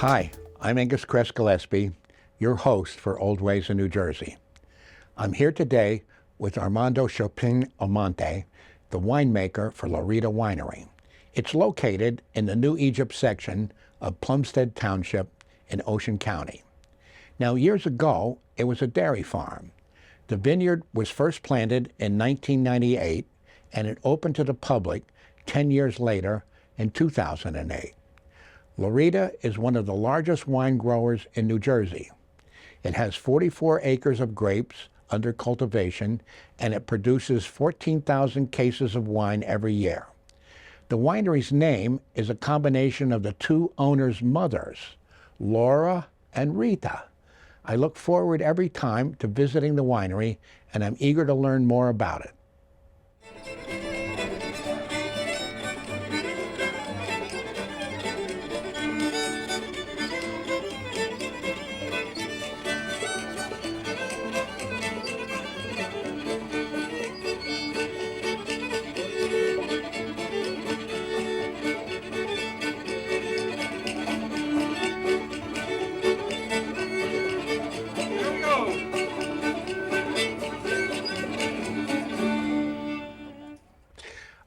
Hi, I'm Angus Kress Gillespie, your host for Old Ways in New Jersey. I'm here today with Armando Chapulin Aponte, the winemaker for Laurita Winery. It's located in the New Egypt section of Plumstead Township in Ocean County. Now, years ago, it was a dairy farm. The vineyard was first planted in 1998, and it opened to the public 10 years later in 2008. Laurita is one of the largest wine growers in New Jersey. It has 44 acres of grapes under cultivation, and it produces 14,000 cases of wine every year. The winery's name is a combination of the two owners' mothers, Laura and Rita. I look forward every time to visiting the winery, and I'm eager to learn more about it.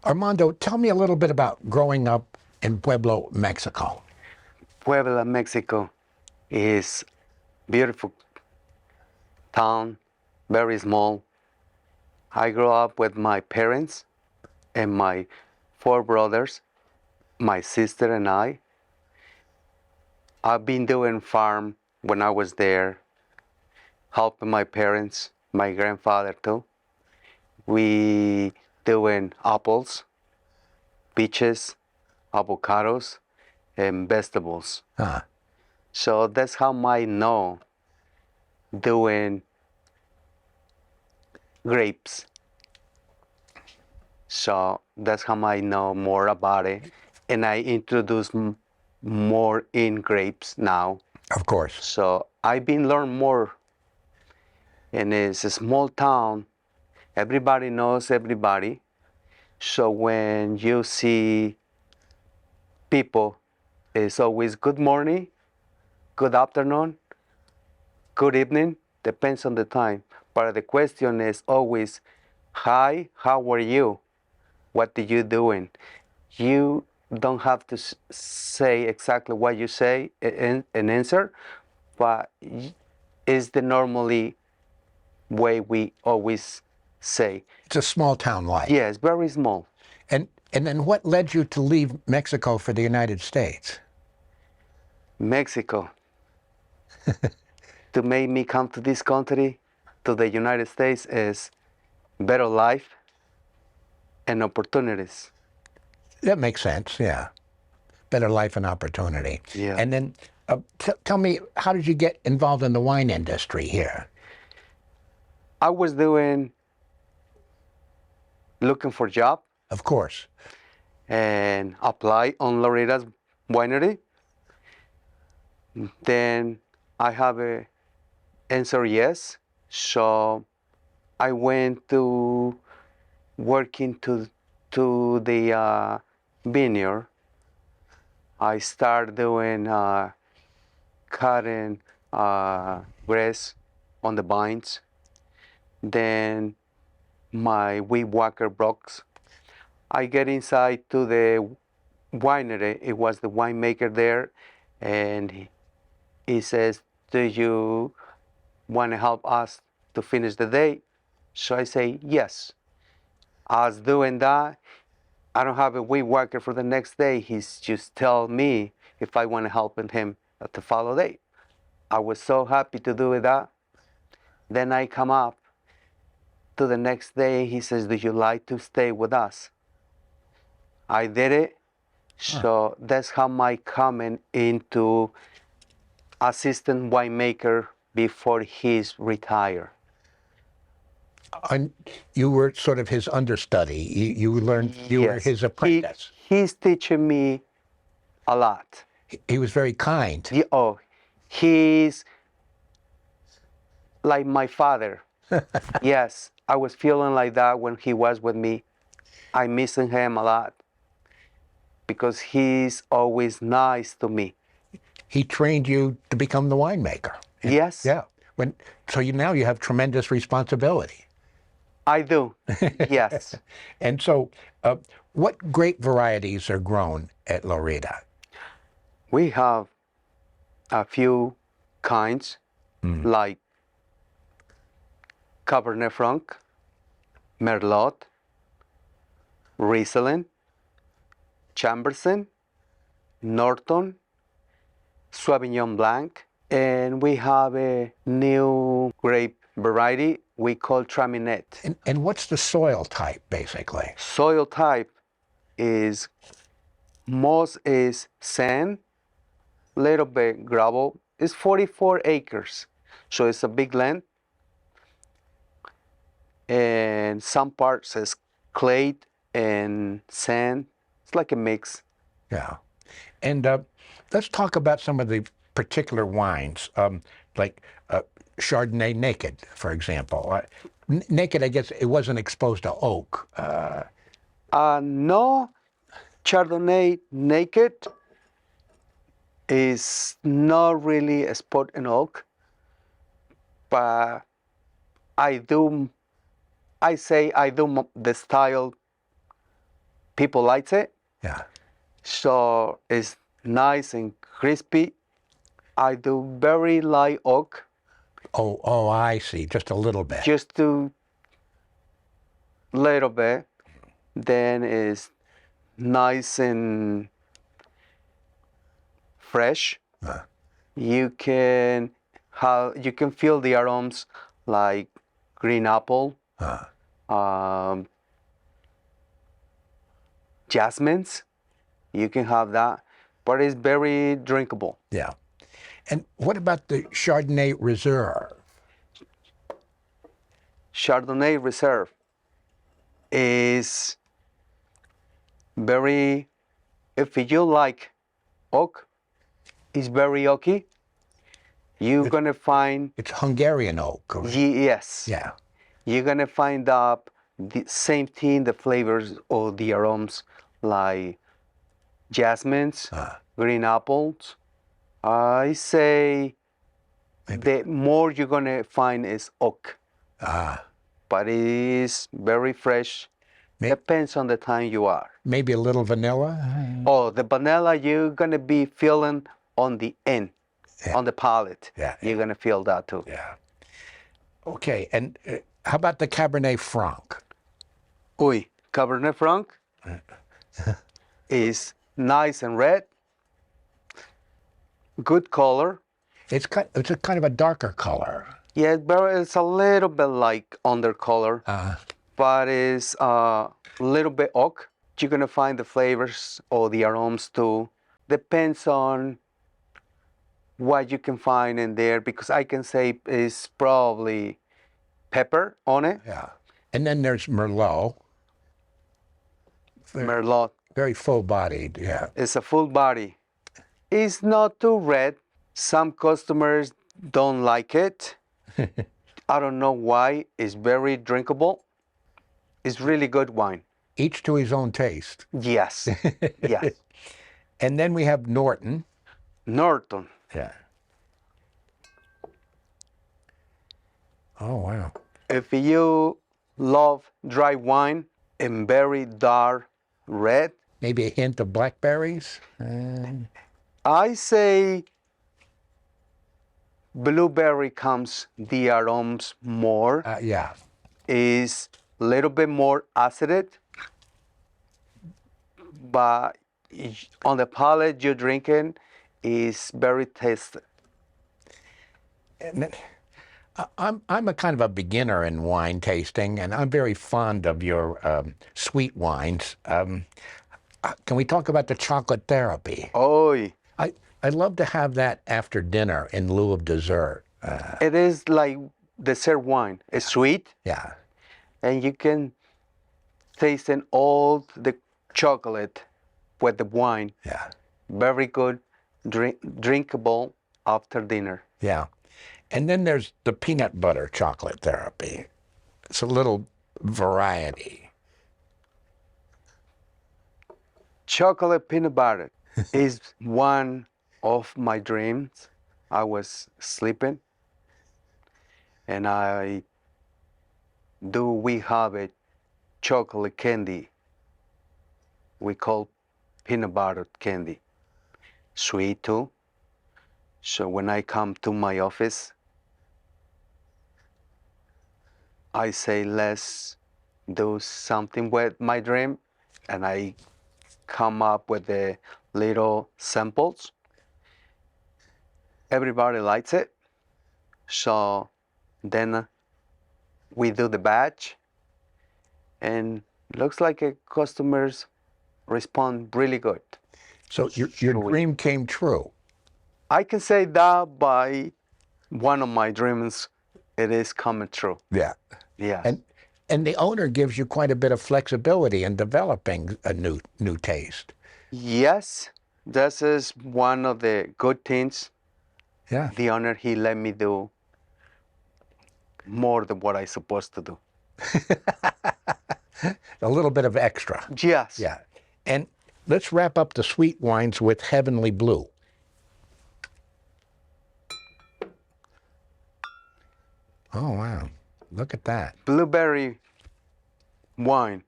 Armando, tell me a little bit about growing up in Pueblo, Mexico. Puebla, Mexico is beautiful town, very small. I grew up with my parents and my 4 brothers, my sister and I. I've been doing farm when I was there, helping my parents, my grandfather too. We doing apples, peaches, avocados, and vegetables. So that's how I know doing grapes. So that's how I know more about it. And I introduce more in grapes now. Of course. So I've been learning more. And it's a small town. Everybody knows everybody. So when you see people, it's always good morning, good afternoon, good evening, depends on the time. But the question is always, hi, how are you? What are you doing? You don't have to say exactly what you say and answer, but it's the normally way we always say. It's a small town life. Yes, very small. And then what led you to leave Mexico for the United States? Mexico. To make me come to this country, to the United States, is better life and opportunities. That makes sense, yeah. Better life and opportunity. Yeah. And then tell me, how did you get involved in the wine industry here? I was looking for a job. Of course. And apply on Laurita's Winery. Then I have a answer yes. So I went to working to the vineyard. I started doing cutting grass on the vines. Then my weed whacker broke. I get inside to the winery. It was the winemaker there, and he says, "Do you want to help us to finish the day?" So I say yes. I was doing that. I don't have a weed whacker for the next day. He's just tell me if I want to help him to follow day. I was so happy to do that. Then I come up to the next day. He says, "Do you like to stay with us?" I did it. So that's how my coming into assistant winemaker before he's retired. And you were sort of his understudy. You learned, you were his apprentice. He's teaching me a lot. He was very kind. He's like my father. Yes, I was feeling like that when he was with me. I'm missing him a lot because he's always nice to me. he trained you to become the winemaker. Yes, Yeah. So now you have tremendous responsibility. I do. Yes. And so, what grape varieties are grown at Laurita? We have a few kinds like Cabernet Franc, Merlot, Riesling, Chambersen, Norton, Sauvignon Blanc, and we have a new grape variety we call Traminette. And what's the soil type, basically? Soil type is most is sand, little bit gravel. It's 44 acres, so it's a big land. And some parts is clay and sand. It's like a mix. Yeah. And let's talk about some of the particular wines, like Chardonnay Naked, for example. Naked, I guess it wasn't exposed to oak. No, Chardonnay Naked is not really a spot in oak, but I do the style people likes it. Yeah. So it's nice and crispy. I do very light oak, Oh, I see. Just a little bit. just to little bit. Then it's nice and fresh. Uh, You can feel the aromas like green apple, uh, um, jasmines. You can have that, but it's very drinkable. yeah. And what about the Chardonnay Reserve? Chardonnay Reserve is very, if you like oak, it's very oaky. You're gonna find It's Hungarian oak. Correct? yes, Yeah. you're gonna find up the same thing, the flavors or the aromas like jasmines, green apples. I say the more you're gonna find is oak, but it is very fresh. May- Depends on the time you are. Maybe a little vanilla? Oh, the vanilla you're gonna be feeling on the end, on the palate. Yeah, You're gonna feel that too. Yeah. Okay, and how about the Cabernet Franc? Cabernet Franc is nice and red, good color. It's a kind of a darker color. Yeah, it's a little bit like undercolor, but it's a little bit oak. You're gonna find the flavors or the aromas too. Depends on what you can find in there, because I can say it's probably pepper on it. Yeah. And then there's Merlot. Merlot. Very full-bodied, yeah. It's a full body. It's not too red. Some customers don't like it. I don't know why. It's very drinkable. It's really good wine. Each to his own taste. Yes. Yes. And then we have Norton. Norton. Yeah. Oh, wow. If you love dry wine and very dark red, Maybe a hint of blackberries? I say blueberry comes the aromas more. Yeah. Is a little bit more acid, but on the palate you're drinking is very tasty. And then, I'm a kind of a beginner in wine tasting, and I'm very fond of your sweet wines. Can we talk about the chocolate therapy? Oh, I'd love to have that after dinner in lieu of dessert. it is like dessert wine. It's sweet, Yeah. and you can taste in all the chocolate with the wine. Yeah. Very good, drinkable after dinner. Yeah. And then there's the peanut butter chocolate therapy. It's a little variety. Chocolate peanut butter is one of my dreams, I was sleeping, and we have a chocolate candy we call peanut butter candy, sweet too. So when I come to my office, I say, let's do something with my dream, and I come up with the little samples. Everybody likes it. So then we do the batch, and looks like customers respond really good. So your dream came true. I can say that by one of my dreams, it is coming true. Yeah. Yes. And the owner gives you quite a bit of flexibility in developing a new taste. Yes, this is one of the good things. Yeah. The owner, he let me do more than what I supposed to do. A little bit of extra. Yes. Yeah. And let's wrap up the sweet wines with Heavenly Blue. Oh, wow. Look at that. Blueberry wine.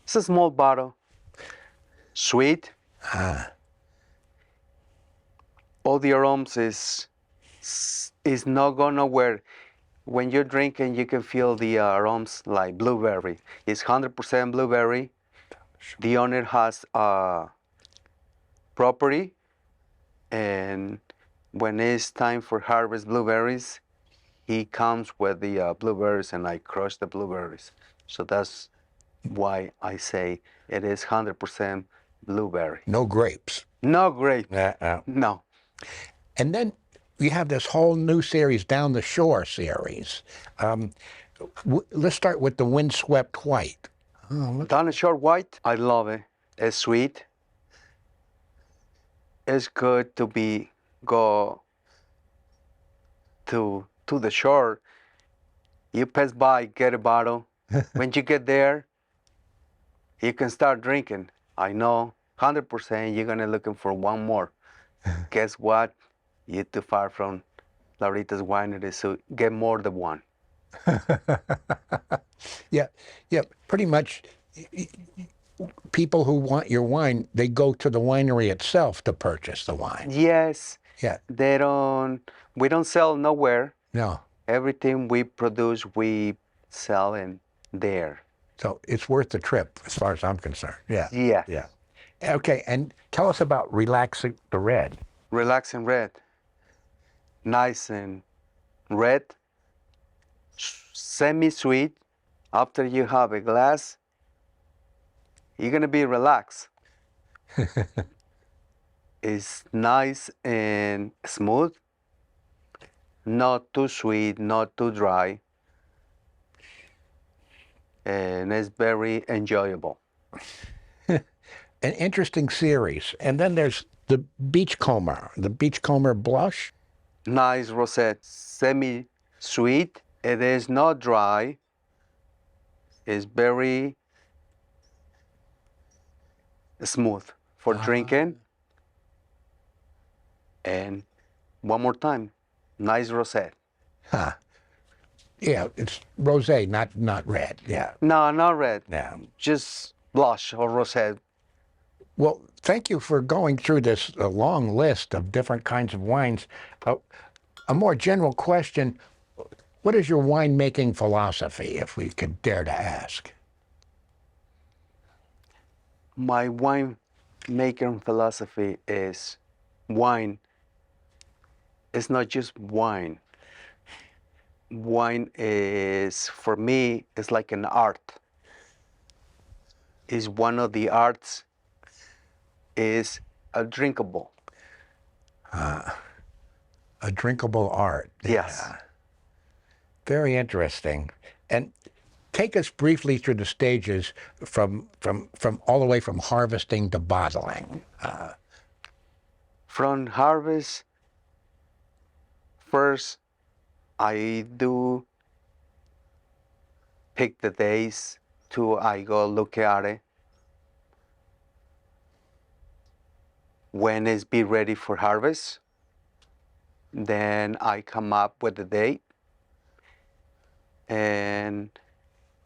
It's a small bottle. Sweet. All the aromas is not going nowhere. When you're drinking, you can feel the aromas like blueberry. It's 100% blueberry. The owner has property, and when it's time for harvest blueberries, he comes with the blueberries, and I crush the blueberries. So that's why I say it is 100% blueberry. No grapes. No grape. Uh-uh. No. And then you have this whole new series, Down the Shore series. Let's start with the Windswept White. Down the Shore White, I love it. It's sweet. It's good to go to the shore. You pass by, get a bottle. When you get there, you can start drinking. I know 100% you're gonna looking for one more. Guess what? You're too far from Laurita's Winery, so get more than one. Yeah, pretty much people who want your wine, they go to the winery itself to purchase the wine. Yes. Yeah. We don't sell nowhere. No. Everything we produce, we sell in there. So it's worth the trip as far as I'm concerned. Yeah. Yeah. Yeah. Okay, and tell us about Relaxing the Red. Relaxing red. Nice and red. Semi-sweet. After you have a glass, you're gonna be relaxed. It's nice and smooth. Not too sweet, not too dry. And it's very enjoyable. An interesting series. And then there's the Beachcomber Blush. Nice rosette, semi-sweet. It is not dry. It's very smooth for drinking. And one more time, nice rosette. Huh. Yeah, it's rosé, not red. Yeah. No, not red. Yeah. Just blush or rosette. Well, thank you for going through this long list of different kinds of wines. A more general question, what is your winemaking philosophy, if we could dare to ask? My wine making philosophy is wine. It's not just wine. Wine is, for me, it's like an art. It's one of the arts. Is a drinkable. A drinkable art. Yes. Yeah. Very interesting. And take us briefly through the stages from all the way from harvesting to bottling. From harvest, first I do pick the days to I go look at it. when it's be ready for harvest. Then I come up with the date, and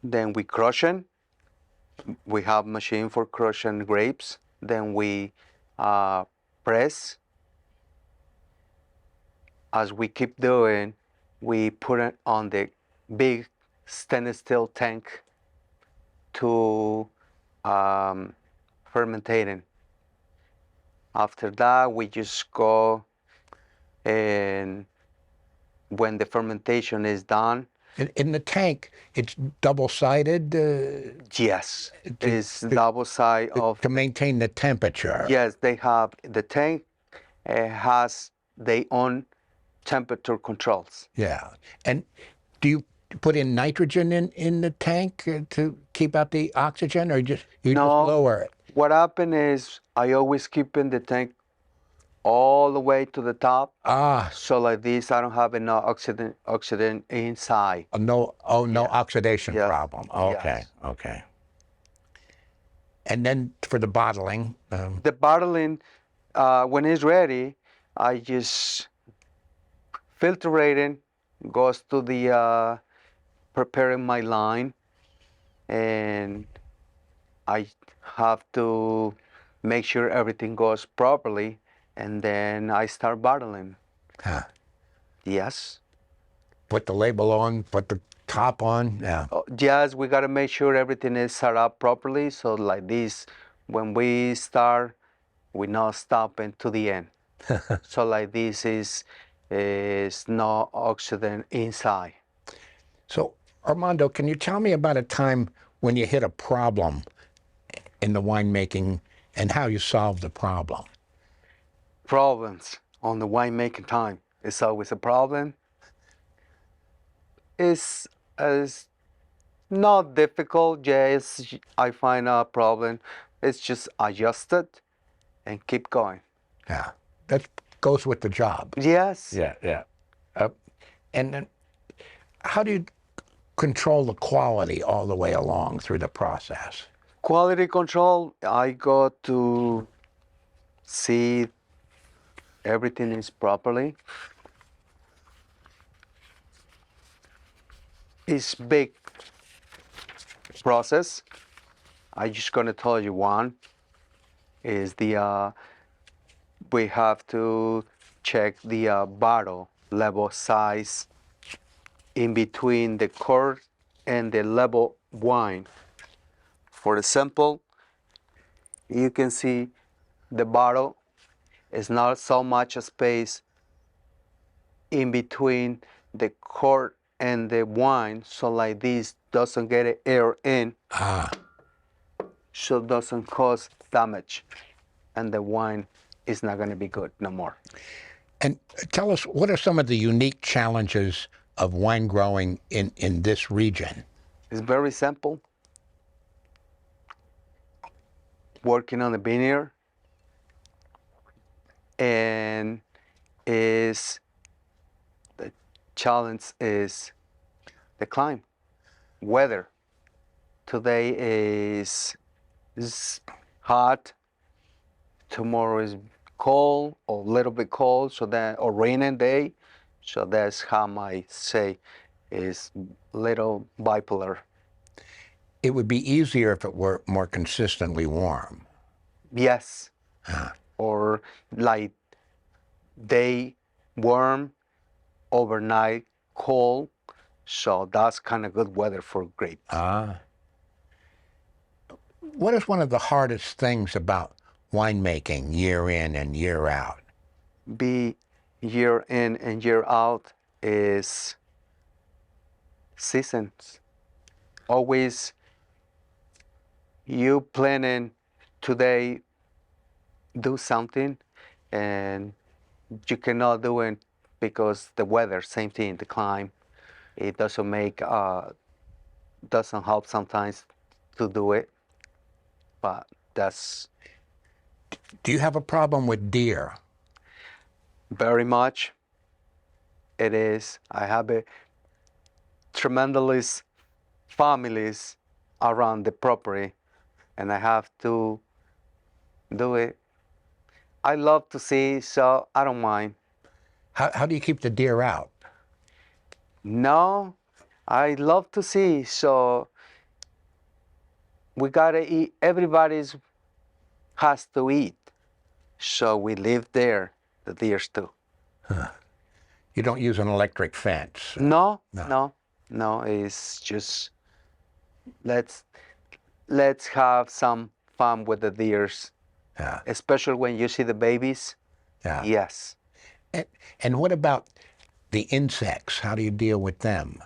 then we crush it. We have machine for crushing grapes. Then we press. As we keep doing, we put it on the big stainless steel tank to fermentating. After that, we just go, and when the fermentation is done, In the tank, it's double-sided yes, it's double side of. to maintain the temperature. Yes, they have the tank has their own temperature controls. Yeah. And do you put in nitrogen in the tank to keep out the oxygen, or you just No. lower it? What happened is I always keep in the tank all the way to the top. So like this, I don't have enough oxygen inside. No oxidation Yes. problem. Okay, Yes. okay. And then for the bottling, The bottling, when it's ready, I just filterating, goes to the preparing my line, and I have to make sure everything goes properly, and then I start bottling. huh, Yes. put the label on, put the top on. Yeah. Yes, we gotta make sure everything is set up properly. So like this, when we start, we not stopping to the end. So like this is no oxygen inside. So Armando, can you tell me about a time when you hit a problem in the winemaking and how you solved the problem? Problems on the winemaking time. It's always a problem. It's not difficult. Yes, I find a problem. It's just adjust it and keep going. Yeah, that goes with the job. Yes. Yeah. And then how do you control the quality all the way along through the process? Quality control, I got to see everything is properly. It's big process. I just gonna tell you one is the we have to check the bottle level size in between the cork and the level wine. For example, you can see the bottle is not so much space in between the cork and the wine, so like this doesn't get air in, so doesn't cause damage, and the wine is not going to be good no more. And tell us, what are some of the unique challenges of wine growing in this region? It's very simple. Working on the vineyard, and is the challenge is the climate, weather. Today is hot. Tomorrow is cold or a little bit cold, so that or raining day. So that's how I say is little bipolar. It would be easier if it were more consistently warm. Yes. Or like day warm, overnight cold. So that's kind of good weather for grapes. What is one of the hardest things about winemaking year in and year out? Be year in and year out is seasons. Always you planning today do something, and you cannot do it because the weather, same thing, the climate, it doesn't make doesn't help sometimes to do it, but that's Do you have a problem with deer? very much. It is. I have a tremendous families around the property, and I have to do it. I love to see, so I don't mind. How do you keep the deer out? No, I love to see, so we gotta eat. Everybody's has to eat, so we live there. The deers too. You don't use an electric fence. No, No. no, no. It's just let's let's have some fun with the deers, Yeah. especially when you see the babies. Yeah. Yes. And what about the insects? How do you deal with them?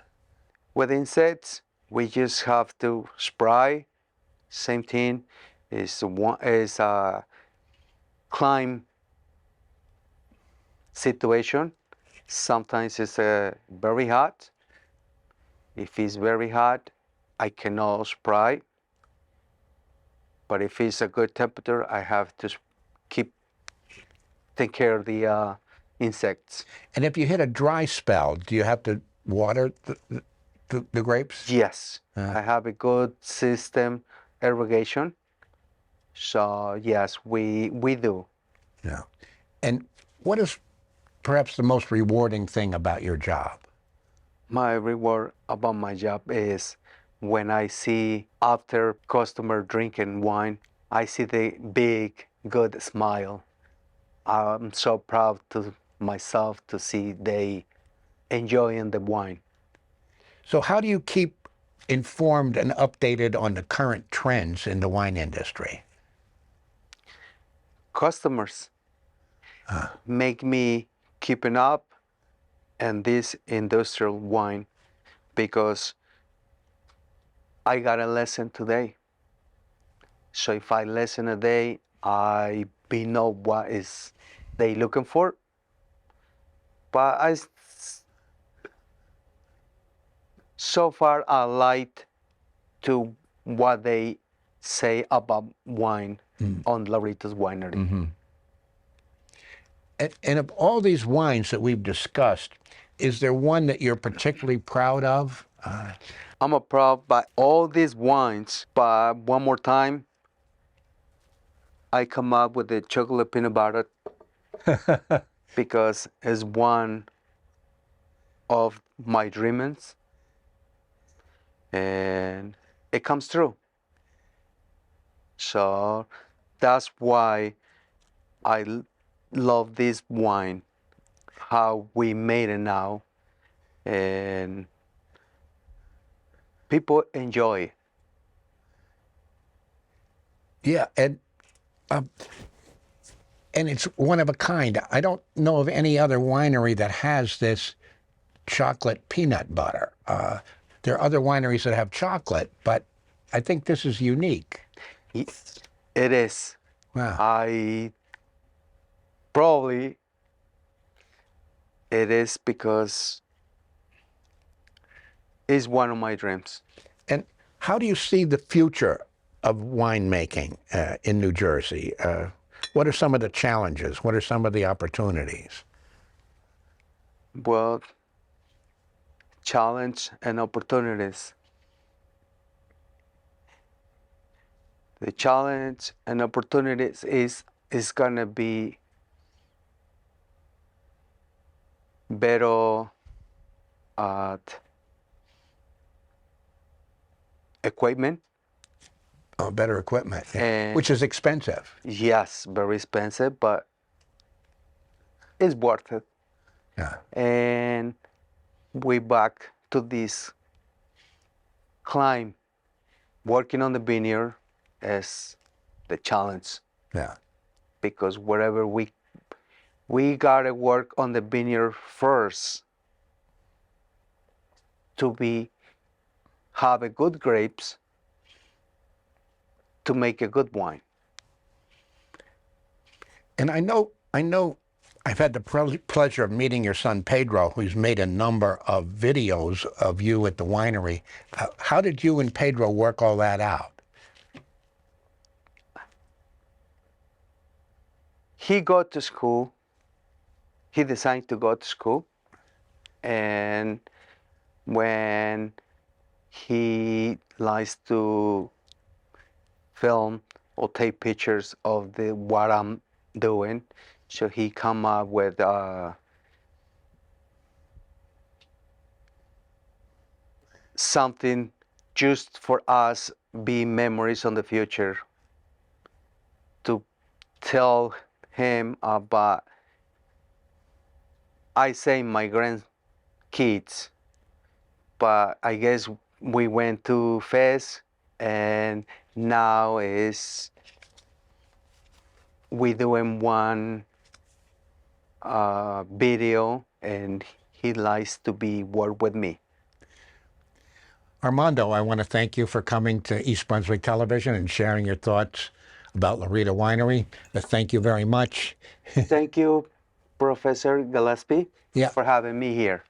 With insects, we just have to spray. Same thing is a climb situation. Sometimes it's very hot. If it's very hot, I cannot spray. But if it's a good temperature, I have to keep take care of the insects. And if you hit a dry spell, do you have to water the grapes? Yes, I have a good system irrigation. So yes, we do. Yeah. And what is perhaps the most rewarding thing about your job? My reward about my job is when I see after customer drinking wine, I see the big good smile. I'm so proud to myself to see they enjoying the wine. So how do you keep informed and updated on the current trends in the wine industry? Customers make me keeping up in this industrial wine because I got a lesson today. So if I listen a day, I be know what is they looking for. But so far I like to what they say about wine on Laurita's winery. And of all these wines that we've discussed, is there one that you're particularly proud of? I'm a proud by all these wines, but one more time, I come up with the chocolate peanut butter because it's one of my dreams and it comes true. So that's why I love this wine, how we made it now, and people enjoy it. Yeah, and it's one of a kind. I don't know of any other winery that has this chocolate peanut butter. There are other wineries that have chocolate, but I think this is unique. It is. Wow. I probably it is because it's one of my dreams. And how do you see the future of winemaking in New Jersey? What are some of the challenges? What are some of the opportunities? Well, challenge and opportunities. The challenge and opportunities is gonna be better at equipment. Better equipment, And which is expensive. yes, very expensive, but it's worth it. Yeah. And we back to this climb. Working on the vineyard is the challenge Yeah. because wherever we gotta work on the vineyard first to have a good grapes to make a good wine. And I know I've had the pleasure of meeting your son Pedro, who's made a number of videos of you at the winery. How did you and Pedro work all that out? He got to school. He decided to go to school, and when he likes to film or take pictures of the what I'm doing. So he come up with something just for us, be memories on the future, to tell him about, I say my grandkids, but I guess we went too fast, and now is we doing one video, and he likes to be work with me. Armando, I want to thank you for coming to East Brunswick Television and sharing your thoughts about Laurita Winery. Thank you very much. Thank you, Professor Gillespie, Yeah. for having me here.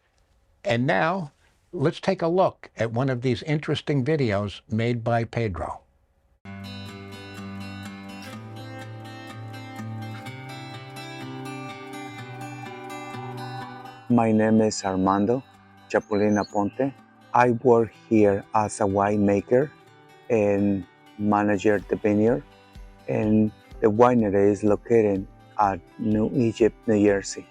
And now, let's take a look at one of these interesting videos made by Pedro. My name is Armando Chapulin Aponte. I work here as a winemaker and manager the vineyard, and the winery is located at New Egypt, New Jersey.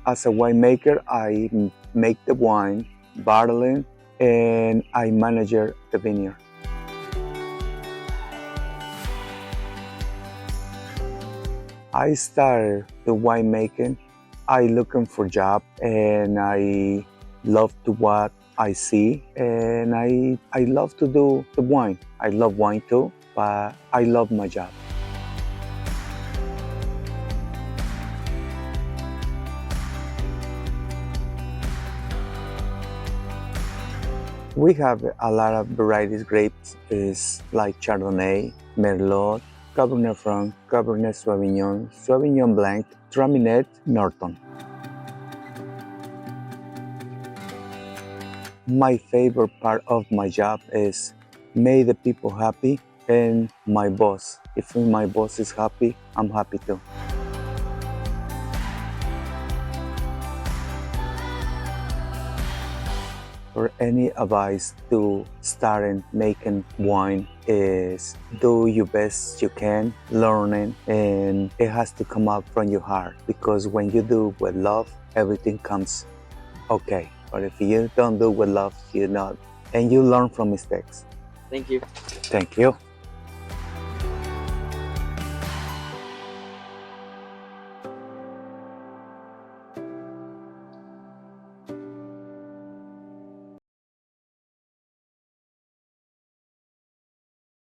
As a winemaker, I make the wine, bottling, and I manage the vineyard. I started the winemaking. I looking for job, and I love to what I see, and I love to do the wine. I love wine too, but I love my job. We have a lot of varieties grapes, is like Chardonnay, Merlot, Cabernet Franc, Cabernet Sauvignon, Sauvignon Blanc, Traminette, Norton. My favorite part of my job is make the people happy and my boss. If my boss is happy, I'm happy too. For any advice to starting making wine is do your best you can, learning, and it has to come out from your heart, because when you do with love, everything comes okay. But if you don't do with love, you not, and you learn from mistakes. Thank you. Thank you.